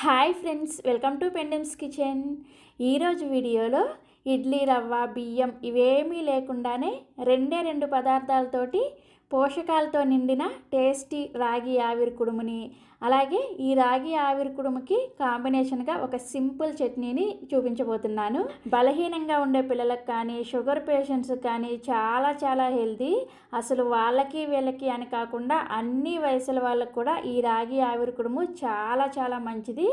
Hi friends, welcome to Pendems kitchen. ఈరోజు వీడియోలో ఇడ్లీ రవ్వ, బియ్యం ఇవేమీ లేకుండానే రెండు పదార్థాలతోటి పోషకాలతో నిండిన టేస్టీ రాగి ఆవిరి కుడుముని, అలాగే ఈ రాగి ఆవిరి కుడుముకి కాంబినేషన్గా ఒక సింపుల్ చట్నీని చూపించబోతున్నాను. బలహీనంగా ఉండే పిల్లలకు కానీ, షుగర్ పేషెంట్స్ కానీ చాలా చాలా హెల్తీ. అసలు వాళ్ళకి వీళ్ళకి అని కాకుండా అన్ని వయసుల వాళ్ళకు కూడా ఈ రాగి ఆవిరి కుడుము చాలా చాలా మంచిది.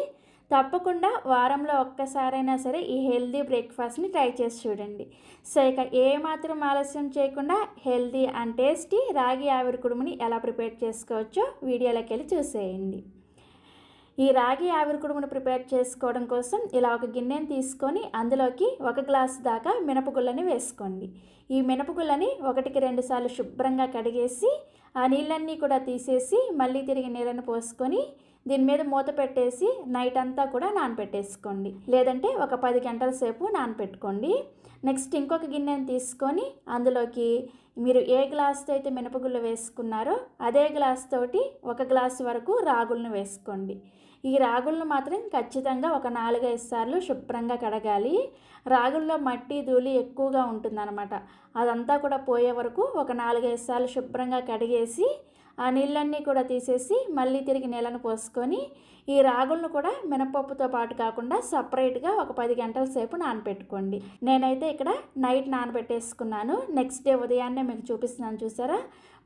తప్పకుండా వారంలో ఒక్కసారైనా సరే ఈ హెల్తీ బ్రేక్ఫాస్ట్ని ట్రై చేసి చూడండి. సో ఇక ఏమాత్రం ఆలస్యం చేయకుండా హెల్తీ అండ్ టేస్టీ రాగి ఆవిరి కుడుముని ఎలా ప్రిపేర్ చేసుకోవచ్చో వీడియోలోకి వెళ్ళి చూసేయండి. ఈ రాగి ఆవిరి కుడుమును ప్రిపేర్ చేసుకోవడం కోసం ఇలా ఒక గిన్నెని తీసుకొని అందులోకి 1 గ్లాసు దాకా మినపగుళ్ళని వేసుకోండి. ఈ మినపగుళ్ళని 1-2 సార్లు శుభ్రంగా కడిగేసి ఆ నీళ్ళన్నీ కూడా తీసేసి మళ్ళీ తిరిగి నీళ్ళని పోసుకొని దీని మీద మూత పెట్టేసి నైట్ అంతా కూడా నానపెట్టేసుకోండి, లేదంటే ఒక 10 గంటల సేపు నానపెట్టుకోండి. నెక్స్ట్ ఇంకొక గిన్నెని తీసుకొని అందులోకి మీరు ఏ గ్లాస్తో అయితే మినపగుళ్ళు వేసుకున్నారో అదే గ్లాస్ తోటి 1 గ్లాసు వరకు రాగులను వేసుకోండి. ఈ రాగులను మాత్రం ఖచ్చితంగా ఒక 4-5 సార్లు శుభ్రంగా కడగాలి. రాగుల్లో మట్టి ధూళి ఎక్కువగా ఉంటుందన్నమాట. అదంతా కూడా పోయే వరకు ఒక 4-5 సార్లు శుభ్రంగా కడిగేసి ఆ నీళ్ళన్నీ కూడా తీసేసి మళ్ళీ తిరిగి నీళ్ళను పోసుకొని ఈ రాగులను కూడా మినపప్పుతో పాటు కాకుండా సపరేట్గా ఒక 10 గంటల సేపు నానబెట్టుకోండి. నేనైతే ఇక్కడ నైట్ నానబెట్టేసుకున్నాను. నెక్స్ట్ డే ఉదయాన్నే మీకు చూపిస్తున్నాను. చూసారా,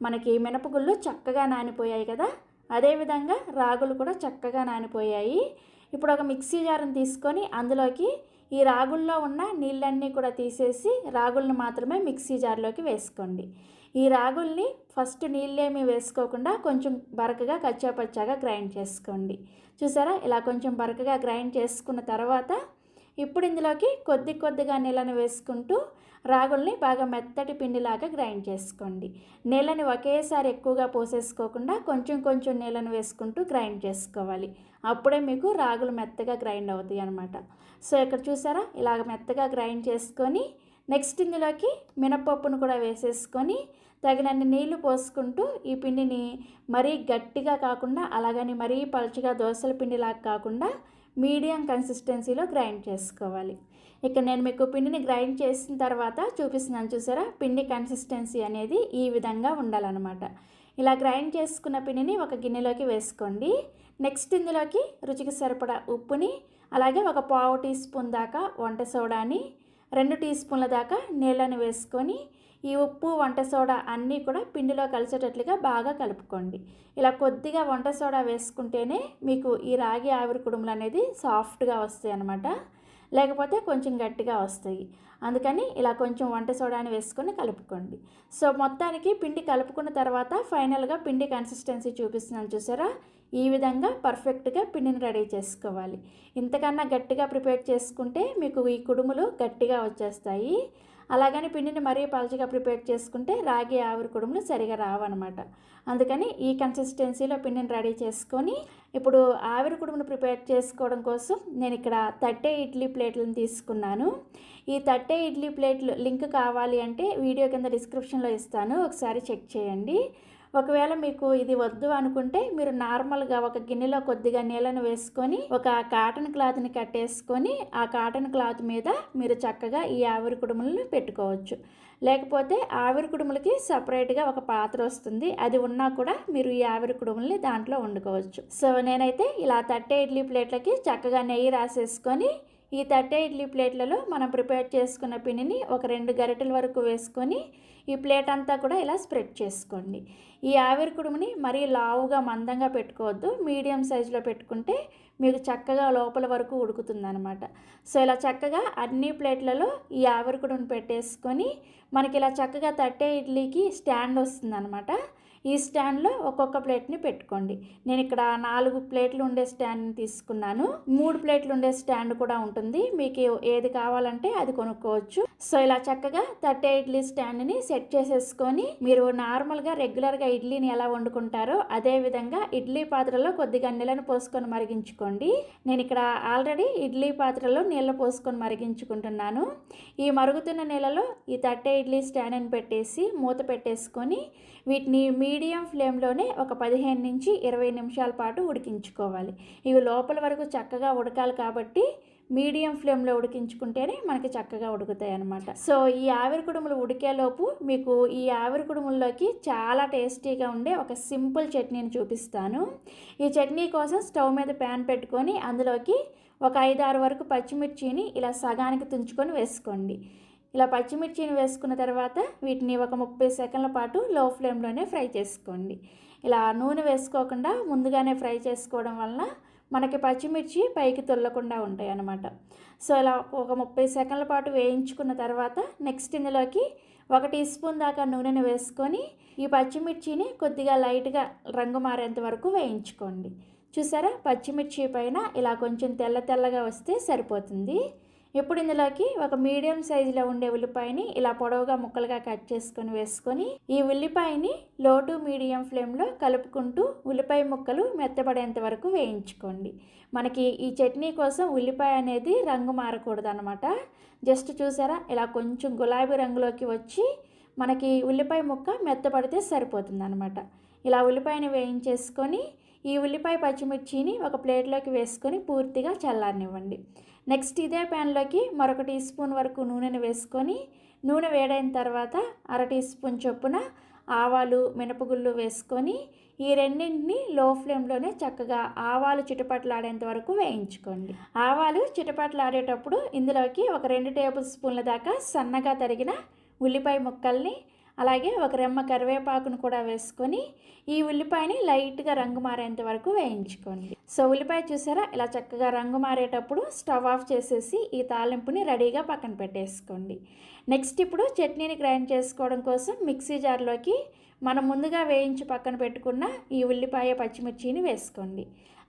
మనకి మినపగుళ్ళు చక్కగా నానిపోయాయి కదా, అదేవిధంగా రాగులు కూడా చక్కగా నానిపోయాయి. ఇప్పుడు ఒక మిక్సీ జార్ని తీసుకొని అందులోకి ఈ రాగుల్లో ఉన్న నీళ్ళన్నీ కూడా తీసేసి రాగులను మాత్రమే మిక్సీ జార్లోకి వేసుకోండి. ఈ రాగుల్ని ఫస్ట్ నీళ్ళేమీ వేసుకోకుండా కొంచెం బరకగా కచ్చాపచ్చాగా గ్రైండ్ చేసుకోండి. చూసారా, ఇలా కొంచెం బరకగా గ్రైండ్ చేసుకున్న తర్వాత ఇప్పుడు ఇందులోకి కొద్దిగా నీళ్ళని వేసుకుంటూ రాగుల్ని బాగా మెత్తటి పిండిలాగా గ్రైండ్ చేసుకోండి. నీళ్ళని ఒకేసారి ఎక్కువగా పోసేసుకోకుండా కొంచెం నీళ్ళని వేసుకుంటూ గ్రైండ్ చేసుకోవాలి. అప్పుడే మీకు రాగులు మెత్తగా గ్రైండ్ అవుతాయి అన్నమాట. సో ఇక్కడ చూసారా, ఇలాగ మెత్తగా గ్రైండ్ చేసుకొని నెక్స్ట్ ఇందులోకి మినపప్పును కూడా వేసేసుకొని తగినన్ని నీళ్లు పోసుకుంటూ ఈ పిండిని మరీ గట్టిగా కాకుండా అలాగని మరీ పలుచగా దోసల పిండిలాగా కాకుండా మీడియం కన్సిస్టెన్సీలో గ్రైండ్ చేసుకోవాలి. ఇక్కడ నేను మీకు పిండిని గ్రైండ్ చేసిన తర్వాత చూపిస్తున్నాను. చూసారా, పిండి కన్సిస్టెన్సీ అనేది ఈ విధంగా ఉండాలన్నమాట. ఇలా గ్రైండ్ చేసుకున్న పిండిని ఒక గిన్నెలోకి వేసుకోండి. నెక్స్ట్ ఇందులోకి రుచికి సరిపడా ఉప్పుని, అలాగే ఒక 1/2 టీ స్పూన్ దాకా వంట సోడాని, 2 టీ స్పూన్ల దాకా నీళ్ళని వేసుకొని ఈ ఉప్పు వంట సోడా అన్నీ కూడా పిండిలో కలిసేటట్లుగా బాగా కలుపుకోండి. ఇలా కొద్దిగా వంట సోడా వేసుకుంటేనే మీకు ఈ రాగి ఆవిరి కుడుములు అనేది సాఫ్ట్గా వస్తాయి అన్నమాట, లేకపోతే కొంచెం గట్టిగా వస్తాయి. అందుకని ఇలా కొంచెం వంట సోడాని వేసుకొని కలుపుకోండి. సో మొత్తానికి పిండి కలుపుకున్న తర్వాత ఫైనల్గా పిండి కన్సిస్టెన్సీ చూపిస్తున్నాను. చూసారా, ఈ విధంగా పర్ఫెక్ట్గా పిండిని రెడీ చేసుకోవాలి. ఇంతకన్నా గట్టిగా ప్రిపేర్ చేసుకుంటే మీకు ఈ కుడుములు గట్టిగా వచ్చేస్తాయి. అలాగని పిండిని మరీ పలుచగా ప్రిపేర్ చేసుకుంటే రాగి ఆవిరి కుడుములు సరిగా రావన్నమాట. అందుకని ఈ కన్సిస్టెన్సీలో పిండిని రెడీ చేసుకొని ఇప్పుడు ఆవిరి కుడుమును ప్రిపేర్ చేసుకోవడం కోసం నేను ఇక్కడ 30 ఇడ్లీ ప్లేట్లను తీసుకున్నాను. ఈ 30 ఇడ్లీ ప్లేట్లు లింక్ కావాలి అంటే వీడియో కింద డిస్క్రిప్షన్లో ఇస్తాను, ఒకసారి చెక్ చేయండి. ఒకవేళ మీకు ఇది వద్దు అనుకుంటే మీరు నార్మల్గా ఒక గిన్నెలో కొద్దిగా నీళ్ళను వేసుకొని ఒక కాటన్ క్లాత్ని కట్టేసుకొని ఆ కాటన్ క్లాత్ మీద మీరు చక్కగా ఈ ఆవిరి కుడుములను పెట్టుకోవచ్చు. లేకపోతే ఆవిరి కుడుములకి సపరేట్గా ఒక పాత్ర వస్తుంది, అది ఉన్నా కూడా మీరు ఈ ఆవిరి కుడుములని దాంట్లో వండుకోవచ్చు. సో నేనైతే ఇలా 30 ఇడ్లీ ప్లేట్లకి చక్కగా నెయ్యి రాసేసుకొని ఈ 30 ఇడ్లీ ప్లేట్లలో మనం ప్రిపేర్ చేసుకున్న పిండిని ఒక 2 గరిటెల వరకు వేసుకొని ఈ ప్లేట్ అంతా కూడా ఇలా స్ప్రెడ్ చేసుకోండి. ఈ ఆవిరి కుడుముని మరీ లావుగా మందంగా పెట్టుకోవద్దు, మీడియం సైజులో పెట్టుకుంటే మీకు చక్కగా లోపల వరకు ఉడుకుతుందన్నమాట. సో ఇలా చక్కగా అన్ని ప్లేట్లలో ఈ ఆవిరి కుడుముని పెట్టేసుకొని మనకి ఇలా చక్కగా 30 ఇడ్లీకి స్టాండ్ వస్తుందన్నమాట. ఈ స్టాండ్లో ఒక్కొక్క ప్లేట్ని పెట్టుకోండి. నేను ఇక్కడ 4 ప్లేట్లు ఉండే స్టాండ్ని తీసుకున్నాను. 3 ప్లేట్లు ఉండే స్టాండ్ కూడా ఉంటుంది, మీకు ఏది కావాలంటే అది కొనుక్కోవచ్చు. సో ఇలా చక్కగా 30 ఇడ్లీ స్టాండ్ని సెట్ చేసేసుకొని మీరు నార్మల్గా రెగ్యులర్గా ఇడ్లీని ఎలా వండుకుంటారో అదే విధంగా ఇడ్లీ పాత్రలో కొద్దిగా నీళ్ళను పోసుకొని మరిగించుకోండి. నేను ఇక్కడ ఆల్రెడీ ఇడ్లీ పాత్రలో నీళ్ళు పోసుకొని మరిగించుకుంటున్నాను. ఈ మరుగుతున్న నీళ్ళలో ఈ 30 ఇడ్లీ స్టాండ్ని పెట్టేసి మూత పెట్టేసుకొని వీటిని మీడియం ఫ్లేమ్లోనే ఒక 15 నుంచి 20 నిమిషాల పాటు ఉడికించుకోవాలి. ఇవి లోపల వరకు చక్కగా ఉడకాలి కాబట్టి మీడియం ఫ్లేమ్లో ఉడికించుకుంటేనే మనకి చక్కగా ఉడుకుతాయి అన్నమాట. సో ఈ ఆవిరి కుడుములు ఉడికేలోపు మీకు ఈ ఆవిరి కుడుముల్లోకి చాలా టేస్టీగా ఉండే ఒక సింపుల్ చట్నీని చూపిస్తాను. ఈ చట్నీ కోసం స్టవ్ మీద ప్యాన్ పెట్టుకొని అందులోకి ఒక 5-6 వరకు పచ్చిమిర్చిని ఇలా సగానికి తుంచుకొని వేసుకోండి. ఇలా పచ్చిమిర్చిని వేసుకున్న తర్వాత వీటిని ఒక 30 సెకండ్ల పాటు లో ఫ్లేమ్లోనే ఫ్రై చేసుకోండి. ఇలా నూనె వేసుకోకుండా ముందుగానే ఫ్రై చేసుకోవడం వలన మనకి పచ్చిమిర్చి పైకి తొల్లకుండా ఉంటాయి అన్నమాట. సో ఇలా ఒక 30 సెకండ్ల పాటు వేయించుకున్న తర్వాత నెక్స్ట్ ఇందులోకి 1 టీ స్పూన్ దాకా నూనెను వేసుకొని ఈ పచ్చిమిర్చిని కొద్దిగా లైట్గా రంగు మారేంత వరకు వేయించుకోండి. చూసారా, పచ్చిమిర్చి పైన ఇలా కొంచెం తెల్లగా వస్తే సరిపోతుంది. ఇప్పుడు ఇందులోకి ఒక మీడియం సైజులో ఉండే ఉల్లిపాయని ఇలా పొడవుగా ముక్కలుగా కట్ చేసుకొని వేసుకొని ఈ ఉల్లిపాయని లో టు మీడియం ఫ్లేమ్లో కలుపుకుంటూ ఉల్లిపాయ ముక్కలు మెత్తబడేంత వరకు వేయించుకోండి. మనకి ఈ చట్నీ కోసం ఉల్లిపాయ అనేది రంగు మారకూడదు అనమాట. జస్ట్ చూసారా, ఇలా కొంచెం గులాబీ రంగులోకి వచ్చి మనకి ఉల్లిపాయ ముక్క మెత్తబడితే సరిపోతుంది అనమాట. ఇలా ఉల్లిపాయని వేయించేసుకొని ఈ ఉల్లిపాయ పచ్చిమిర్చిని ఒక ప్లేట్లోకి వేసుకొని పూర్తిగా చల్లారనివ్వండి. నెక్స్ట్ ఇదే ప్యాన్లోకి మరొక టీ స్పూన్ వరకు నూనెను వేసుకొని నూనె వేడైన తర్వాత 1/2 టీ స్పూన్ చొప్పున ఆవాలు మినపగుళ్ళు వేసుకొని ఈ రెండింటిని లో ఫ్లేమ్లోనే చక్కగా ఆవాలు చిటపట్లాడేంత వరకు వేయించుకోండి. ఆవాలు చిటపట్లాడేటప్పుడు ఇందులోకి ఒక 2 టేబుల్ స్పూన్ల దాకా సన్నగా తరిగిన ఉల్లిపాయ ముక్కల్ని అలాగే ఒక రెమ్మ కరివేపాకును కూడా వేసుకొని ఈ ఉల్లిపాయని లైట్గా రంగు మారేంత వరకు వేయించుకోండి. సో ఉల్లిపాయ చూసారా, ఇలా చక్కగా రంగు మారేటప్పుడు స్టవ్ ఆఫ్ చేసేసి ఈ తాలింపుని రెడీగా పక్కన పెట్టేసుకోండి. నెక్స్ట్ ఇప్పుడు చట్నీని గ్రైండ్ చేసుకోవడం కోసం మిక్సీ జార్లోకి మనం ముందుగా వేయించి పక్కన పెట్టుకున్న ఈ ఉల్లిపాయ పచ్చిమిర్చిని వేసుకోండి.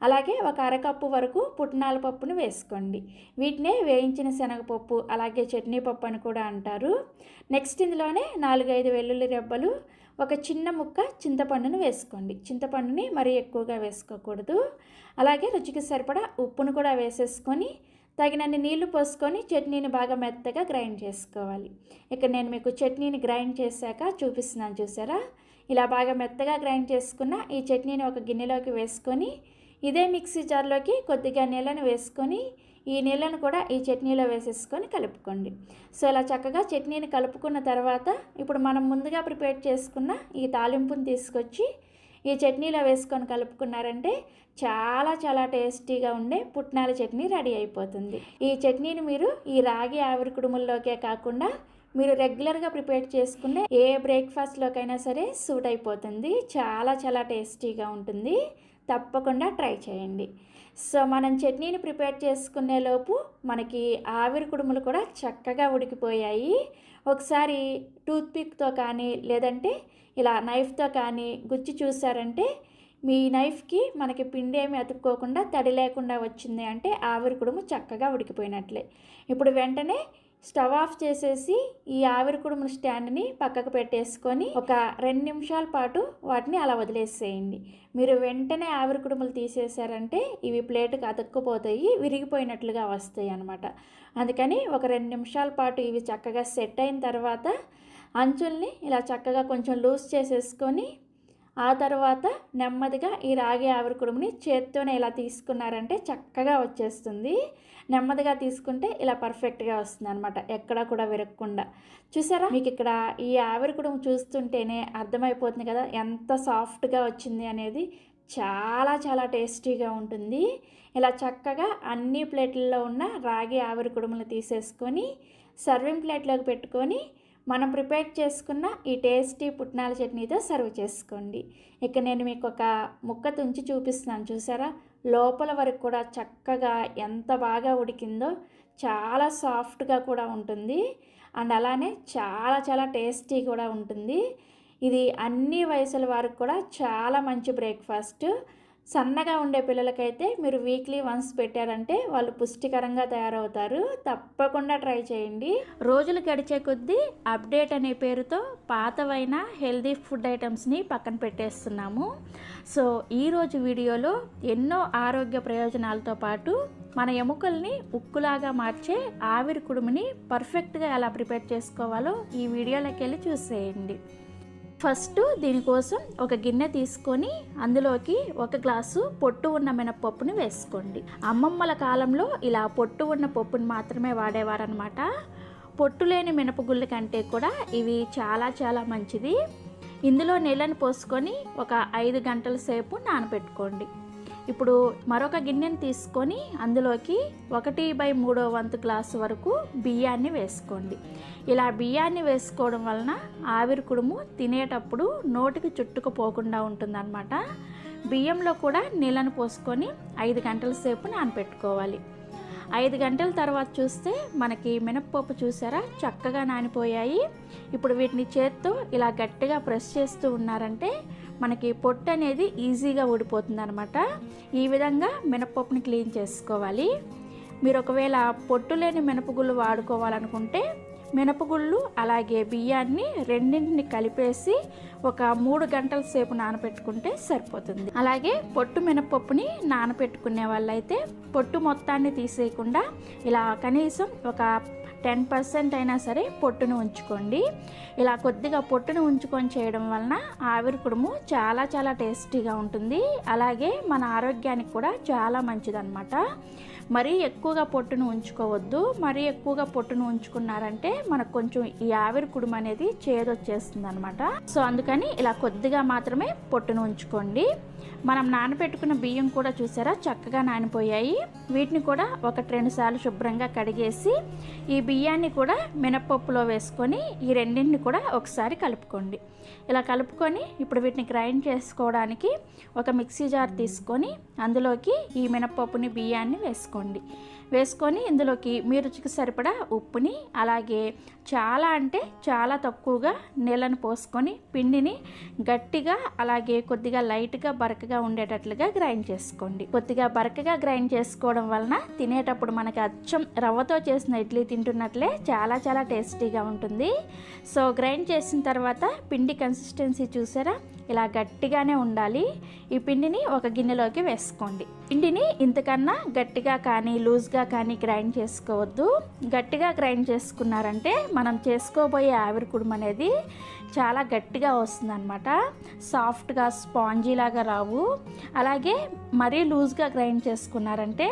అలాగే ఒక 1/2 కప్పు వరకు పుట్నాల పప్పును వేసుకోండి. వీటినే వేయించిన శనగపప్పు అలాగే చట్నీ పప్పు అని కూడా అంటారు. నెక్స్ట్ ఇందులోనే 4-5 వెల్లుల్లి రెబ్బలు, ఒక చిన్న ముక్క చింతపండును వేసుకోండి. చింతపండుని మరీ ఎక్కువగా వేసుకోకూడదు. అలాగే రుచికి సరిపడా ఉప్పును కూడా వేసేసుకొని తగినన్ని నీళ్లు పోసుకొని చట్నీని బాగా మెత్తగా గ్రైండ్ చేసుకోవాలి. ఇక్కడ నేను మీకు చట్నీని గ్రైండ్ చేశాక చూపిస్తున్నాను చూసారా. ఇలా బాగా మెత్తగా గ్రైండ్ చేసుకున్న ఈ చట్నీని ఒక గిన్నెలోకి వేసుకొని ఇదే మిక్సీ జార్లోకి కొద్దిగా నీళ్ళను వేసుకొని ఈ నీళ్ళను కూడా ఈ చట్నీలో వేసేసుకొని కలుపుకోండి. సో ఇలా చక్కగా చట్నీని కలుపుకున్న తర్వాత ఇప్పుడు మనం ముందుగా ప్రిపేర్ చేసుకున్న ఈ తాలింపుని తీసుకొచ్చి ఈ చట్నీలో వేసుకొని కలుపుకున్నారంటే చాలా టేస్టీగా ఉండే పుట్నాల చట్నీ రెడీ అయిపోతుంది. ఈ చట్నీని మీరు ఈ రాగి ఆవిరి కుడుముల్లోకే కాకుండా మీరు రెగ్యులర్గా ప్రిపేర్ చేసుకునే ఏ బ్రేక్ఫాస్ట్లోకైనా సరే సూట్ అయిపోతుంది. చాలా టేస్టీగా ఉంటుంది. తప్పకుండా ట్రై చేయండి. సో మనం చట్నీని ప్రిపేర్ చేసుకునే లోపు మనకి ఆవిరి కుడుములు కూడా చక్కగా ఉడికిపోయాయి. ఒకసారి టూత్పిక్తో కానీ లేదంటే ఇలా నైఫ్తో కానీ గుచ్చి చూసారంటే మీ నైఫ్కి మనకి పిండి ఏమి అతుక్కోకుండా తడి లేకుండా వచ్చింది అంటే ఆవిరి కుడుము చక్కగా ఉడికిపోయినట్లే. ఇప్పుడు వెంటనే స్టవ్ ఆఫ్ చేసేసి ఈ ఆవిరి కుడుముల స్టాండ్ని పక్కకు పెట్టేసుకొని ఒక 2 నిమిషాల పాటు వాటిని అలా వదిలేసేయండి. మీరు వెంటనే ఆవిరి కుడుములు తీసేసారంటే ఇవి ప్లేట్కి అతుక్కుపోతాయి, విరిగిపోయినట్లుగా వస్తాయి అన్నమాట. అందుకని ఒక 2 నిమిషాల పాటు ఇవి చక్కగా సెట్ అయిన తర్వాత అంచుల్ని ఇలా చక్కగా కొంచెం లూజ్ చేసేసుకొని ఆ తర్వాత నెమ్మదిగా ఈ రాగి ఆవిరి కుడుముని చేత్తోనే ఇలా తీసుకున్నారంటే చక్కగా వచ్చేస్తుంది. నెమ్మదిగా తీసుకుంటే ఇలా పర్ఫెక్ట్గా వస్తుంది అనమాట, ఎక్కడా కూడా విరగకుండా. చూసారా, మీకు ఇక్కడ ఈ ఆవిరి కుడుము చూస్తుంటేనే అర్థమైపోతుంది కదా ఎంత సాఫ్ట్గా వచ్చింది అనేది. చాలా టేస్టీగా ఉంటుంది. ఇలా చక్కగా అన్ని ప్లేట్లలో ఉన్న రాగి ఆవిరి కుడుములు తీసేసుకొని సర్వింగ్ ప్లేట్లోకి పెట్టుకొని మనం ప్రిపేర్ చేసుకున్న ఈ టేస్టీ పుట్నాల చట్నీతో సర్వ్ చేసుకోండి. ఇక నేను మీకు ఒక ముక్క తుంచి చూపిస్తున్నాను చూసారా, లోపల వరకు కూడా చక్కగా ఎంత బాగా ఉడికిందో. చాలా సాఫ్ట్గా కూడా ఉంటుంది అండ్ అలానే చాలా టేస్టీ కూడా ఉంటుంది. ఇది అన్ని వయసుల వారికి కూడా చాలా మంచి బ్రేక్ఫాస్ట్. సన్నగా ఉండే పిల్లలకైతే మీరు వీక్లీ వన్స్ పెట్టారంటే వాళ్ళు పుష్టికరంగా తయారవుతారు. తప్పకుండా ట్రై చేయండి. రోజులు గడిచే కొద్దీ అప్డేట్ అనే పేరుతో పాతవైన హెల్దీ ఫుడ్ ఐటమ్స్ని పక్కన పెట్టేస్తున్నాము. సో ఈరోజు వీడియోలో ఎన్నో ఆరోగ్య ప్రయోజనాలతో పాటు మన ఎముకల్ని ఉక్కులాగా మార్చే ఆవిరి కుడుముని పర్ఫెక్ట్గా ఎలా ప్రిపేర్ చేసుకోవాలో ఈ వీడియోలోకి వెళ్ళి చూసేయండి. ఫస్ట్ దీనికోసం ఒక గిన్నె తీసుకొని అందులోకి 1 గ్లాసు పొట్టు ఉన్న మినపప్పుని వేసుకోండి. అమ్మమ్మల కాలంలో ఇలా పొట్టు ఉన్న పప్పుని మాత్రమే వాడేవారనమాట. పొట్టు లేని మినపగుళ్ళ కంటే కూడా ఇవి చాలా చాలా మంచిది. ఇందులో నీళ్ళని పోసుకొని ఒక 5 గంటల సేపు నానబెట్టుకోండి. ఇప్పుడు మరొక గిన్నెని తీసుకొని అందులోకి 1/3 వంతు గ్లాసు వరకు బియ్యాన్ని వేసుకోండి. ఇలా బియ్యాన్ని వేసుకోవడం వలన ఆవిరి కుడుము తినేటప్పుడు నోటికి చుట్టుకుపోకుండా ఉంటుందన్నమాట. బియ్యంలో కూడా నీళ్ళను పోసుకొని 5 గంటల సేపు నానబెట్టుకోవాలి. 5 గంటల తర్వాత చూస్తే మనకి మినప్పప్పు చూసారా చక్కగా నానిపోయాయి. ఇప్పుడు వీటిని చేత్తో ఇలా గట్టిగా ప్రెస్ చేస్తూ ఉన్నారంటే మనకి పొట్టు అనేది ఈజీగా ఊడిపోతుంది అనమాట. ఈ విధంగా మినప్పప్పుని క్లీన్ చేసుకోవాలి. మీరు ఒకవేళ పొట్టు లేని మినపగుళ్ళు వాడుకోవాలనుకుంటే మినపగుళ్ళు అలాగే బియ్యాన్ని రెండింటిని కలిపేసి ఒక 3 గంటల సేపు నానబెట్టుకుంటే సరిపోతుంది. అలాగే పొట్టు మినపప్పుని నానబెట్టుకునే వాళ్ళైతే పొట్టు మొత్తాన్ని తీసేయకుండా ఇలా కనీసం ఒక 10% అయినా సరే పొట్టును ఉంచుకోండి. ఇలా కొద్దిగా పొట్టును ఉంచుకొని చేయడం వలన ఆవిరి కుడుము చాలా చాలా టేస్టీగా ఉంటుంది. అలాగే మన ఆరోగ్యానికి కూడా చాలా మంచిదన్నమాట. మరీ ఎక్కువగా పొట్టును ఉంచుకోవద్దు. మరీ ఎక్కువగా పొట్టును ఉంచుకున్నారంటే మనకు కొంచెం ఈ ఆవిరి కుడుము అనేది చేదొచ్చేస్తుంది అనమాట. సో అందుకని ఇలా కొద్దిగా మాత్రమే పొట్టును ఉంచుకోండి. మనం నానబెట్టుకున్న బియ్యం కూడా చూసారా చక్కగా నానిపోయాయి. వీటిని కూడా 1-2 సార్లు శుభ్రంగా కడిగేసి ఈ బియ్యాన్ని కూడా మినపప్పులో వేసుకొని ఈ రెండింటిని కూడా ఒకసారి కలుపుకోండి. ఇలా కలుపుకొని ఇప్పుడు వీటిని గ్రైండ్ చేసుకోవడానికి ఒక మిక్సీ జార్ తీసుకొని అందులోకి ఈ మినపప్పుని బియ్యాన్ని వేసుకొని ఇందులోకి మీ రుచికి సరిపడా ఉప్పుని అలాగే చాలా అంటే చాలా తక్కువగా నీళ్ళను పోసుకొని పిండిని గట్టిగా అలాగే కొద్దిగా లైట్గా బరకగా ఉండేటట్లుగా గ్రైండ్ చేసుకోండి. కొద్దిగా బరకగా గ్రైండ్ చేసుకోవడం వలన తినేటప్పుడు మనకి అచ్చం రవ్వతో చేసిన ఇడ్లీ తింటున్నట్లే చాలా చాలా టేస్టీగా ఉంటుంది. సో గ్రైండ్ చేసిన తర్వాత పిండి కన్సిస్టెన్సీ చూసారా ఇలా గట్టిగానే ఉండాలి. ఈ పిండిని ఒక గిన్నెలోకి వేసుకోండి. పిండిని ఇంతకన్నా గట్టిగా కానీ లూజ్గా కానీ గ్రైండ్ చేసుకోవద్దు. గట్టిగా గ్రైండ్ చేసుకున్నారంటే మనం చేసుకోబోయే ఆవిరి కుడుము అనేది చాలా గట్టిగా వస్తుందన్నమాట. సాఫ్ట్గా స్పాంజీ లాగా రావు. అలాగే మరీ లూజ్గా గ్రైండ్ చేసుకున్నారంటే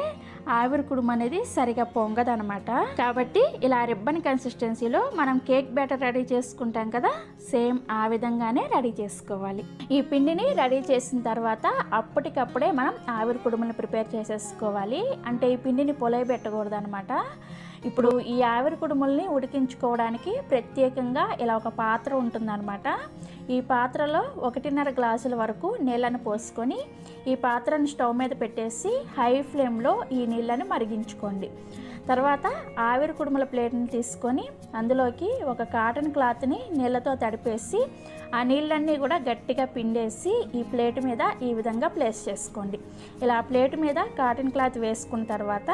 ఆవిరి కుడుము అనేది సరిగా పొంగదనమాట. కాబట్టి ఇలా రిబ్బన్ కన్సిస్టెన్సీలో మనం కేక్ బ్యాటర్ రెడీ చేసుకుంటాం కదా సేమ్ ఆ విధంగానే రెడీ చేసుకోవాలి. ఈ పిండిని రెడీ చేసిన తర్వాత అప్పటికప్పుడే మనం ఆవిరి కుడుముని ప్రిపేర్ చేసేసుకోవాలి. అంటే ఈ పిండిని పొలయబెట్టకూడదు అనమాట. ఇప్పుడు ఈ ఆవిరి కుడుముల్ని ఉడికించుకోవడానికి ప్రత్యేకంగా ఇలా ఒక పాత్ర ఉంటుందన్నమాట. ఈ పాత్రలో 1.5 గ్లాసుల వరకు నీళ్ళను పోసుకొని ఈ పాత్రను స్టవ్ మీద పెట్టేసి హై ఫ్లేమ్లో ఈ నీళ్ళని మరిగించుకోండి. తర్వాత ఆవిరి కుడుముల ప్లేట్ని తీసుకొని అందులోకి ఒక కాటన్ క్లాత్ని నీళ్ళతో తడిపేసి ఆ నీళ్ళన్నీ కూడా గట్టిగా పిండేసి ఈ ప్లేట్ మీద ఈ విధంగా ప్లేస్ చేసుకోండి. ఇలా ప్లేట్ మీద కాటన్ క్లాత్ వేసుకున్న తర్వాత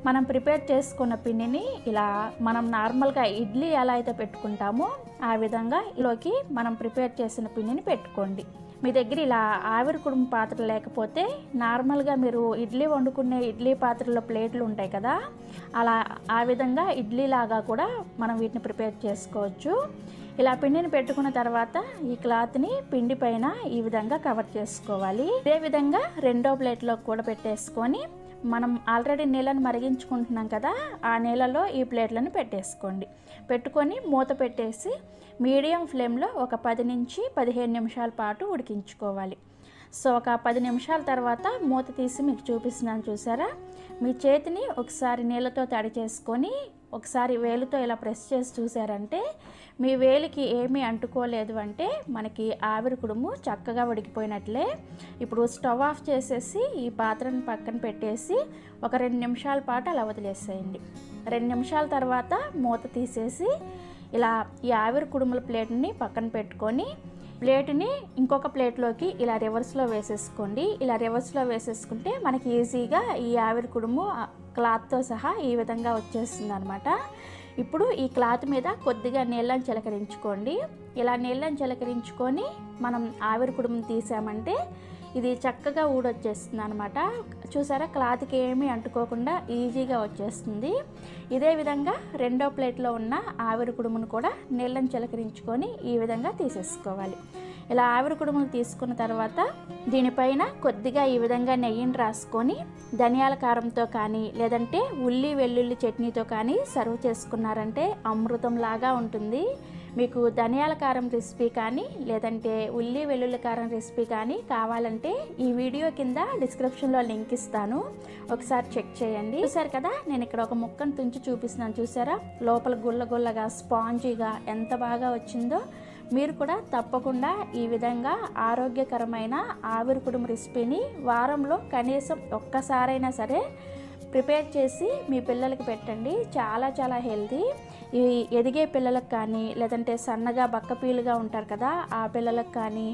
మనం ప్రిపేర్ చేసుకున్న పిండిని ఇలా మనం నార్మల్గా ఇడ్లీ ఎలా అయితే పెట్టుకుంటామో ఆ విధంగా ఇలోకి మనం ప్రిపేర్ చేసిన పిండిని పెట్టుకోండి. మీ దగ్గర ఇలా ఆవిరి కుడుము పాత్ర లేకపోతే నార్మల్గా మీరు ఇడ్లీ వండుకునే ఇడ్లీ పాత్రలో ప్లేట్లు ఉంటాయి కదా అలా ఆ విధంగా ఇడ్లీ లాగా కూడా మనం వీటిని ప్రిపేర్ చేసుకోవచ్చు. ఇలా పిండిని పెట్టుకున్న తర్వాత ఈ క్లాత్ని పిండి పైన ఈ విధంగా కవర్ చేసుకోవాలి. ఇదే విధంగా రెండో ప్లేట్లో కూడా పెట్టేసుకొని మనం ఆల్రెడీ నీళ్ళని మరిగించుకుంటున్నాం కదా ఆ నీళ్ళలో ఈ ప్లేట్లను పెట్టేసుకోండి. పెట్టుకొని మూత పెట్టేసి మీడియం ఫ్లేమ్లో ఒక 10 నుంచి 15 నిమిషాల పాటు ఉడికించుకోవాలి. సో ఒక 10 నిమిషాల తర్వాత మూత తీసి మీకు చూపిస్తున్నాను చూసారా. మీ చేతిని ఒకసారి నీళ్ళతో తడి చేసుకొని ఒకసారి వేలుతో ఇలా ప్రెస్ చేసి చూసారంటే మీ వేలికి ఏమీ అంటుకోలేదు అంటే మనకి ఆవిరి కుడుము చక్కగా ఉడికిపోయినట్లే. ఇప్పుడు స్టవ్ ఆఫ్ చేసేసి ఈ పాత్రను పక్కన పెట్టేసి ఒక 2 నిమిషాల పాటు అలా వదిలేసేయండి. 2 నిమిషాల తర్వాత మూత తీసేసి ఇలా ఈ ఆవిరి కుడుముల ప్లేట్ని పక్కన పెట్టుకొని ప్లేట్ని ఇంకొక ప్లేట్లోకి ఇలా రివర్స్లో వేసేసుకోండి. ఇలా రివర్స్లో వేసేసుకుంటే మనకి ఈజీగా ఈ ఆవిరి కుడుము క్లాత్తో సహా ఈ విధంగా వచ్చేస్తుంది అనమాట. ఇప్పుడు ఈ క్లాత్ మీద కొద్దిగా నీళ్ళని చిలకరించుకోండి. ఇలా నీళ్ళని చిలకరించుకొని మనం ఆవిరి కుడుముని తీసామంటే ఇది చక్కగా ఊడొచ్చేస్తుంది అనమాట. చూసారా, క్లాత్కి ఏమీ అంటుకోకుండా ఈజీగా వచ్చేస్తుంది. ఇదే విధంగా రెండో ప్లేట్లో ఉన్న ఆవిరి కుడుమును కూడా నీళ్ళని చిలకరించుకొని ఈ విధంగా తీసేసుకోవాలి. ఇలా ఆవిరి కుడుములు తీసుకున్న తర్వాత దీనిపైన కొద్దిగా ఈ విధంగా నెయ్యిని రాసుకొని ధనియాల కారంతో కానీ లేదంటే ఉల్లి వెల్లుల్లి చట్నీతో కానీ సర్వ్ చేసుకున్నారంటే అమృతంలాగా ఉంటుంది. మీకు ధనియాల కారం రెసిపీ కానీ లేదంటే ఉల్లి వెల్లుల్లి కారం రెసిపీ కానీ కావాలంటే ఈ వీడియో కింద డిస్క్రిప్షన్లో లింక్ ఇస్తాను, ఒకసారి చెక్ చేయండి. చూసారు కదా, నేను ఇక్కడ ఒక ముక్కను తుంచి చూపిస్తున్నాను. చూసారా, లోపల గుల్ల గుల్లగా స్పాంజీగా ఎంత బాగా వచ్చిందో. మీరు కూడా తప్పకుండా ఈ విధంగా ఆరోగ్యకరమైన ఆవిరి కుడుము రెసిపీని వారంలో కనీసం ఒక్కసారైనా సరే ప్రిపేర్ చేసి మీ పిల్లలకి పెట్టండి. చాలా చాలా హెల్తీ. ఈ ఎదిగే పిల్లలకు కానీ లేదంటే సన్నగా బక్కపీలుగా ఉంటారు కదా, ఆ పిల్లలకు కానీ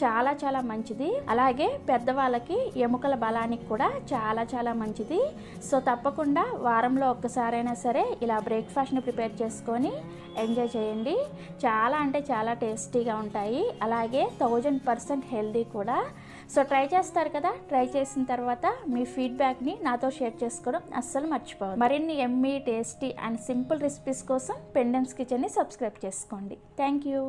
చాలా చాలా మంచిది. అలాగే పెద్దవాళ్ళకి ఎముకల బలానికి కూడా చాలా చాలా మంచిది. సో తప్పకుండా వారంలో ఒక్కసారైనా సరే ఇలా బ్రేక్ఫాస్ట్ని ప్రిపేర్ చేసుకొని ఎంజాయ్ చేయండి. చాలా అంటే చాలా టేస్టీగా ఉంటాయి, అలాగే 1000% హెల్దీ కూడా. సో ట్రై చేస్తారు కదా, ట్రై చేసిన తర్వాత మీ ఫీడ్బ్యాక్ని నాతో షేర్ చేసుకోవడం అస్సలు మర్చిపోవద్దు. మరిన్ని Emmy, tasty and simple recipes కోసం పెండెమ్స్ కిచెన్ని సబ్స్క్రైబ్ చేసుకోండి. Thank you.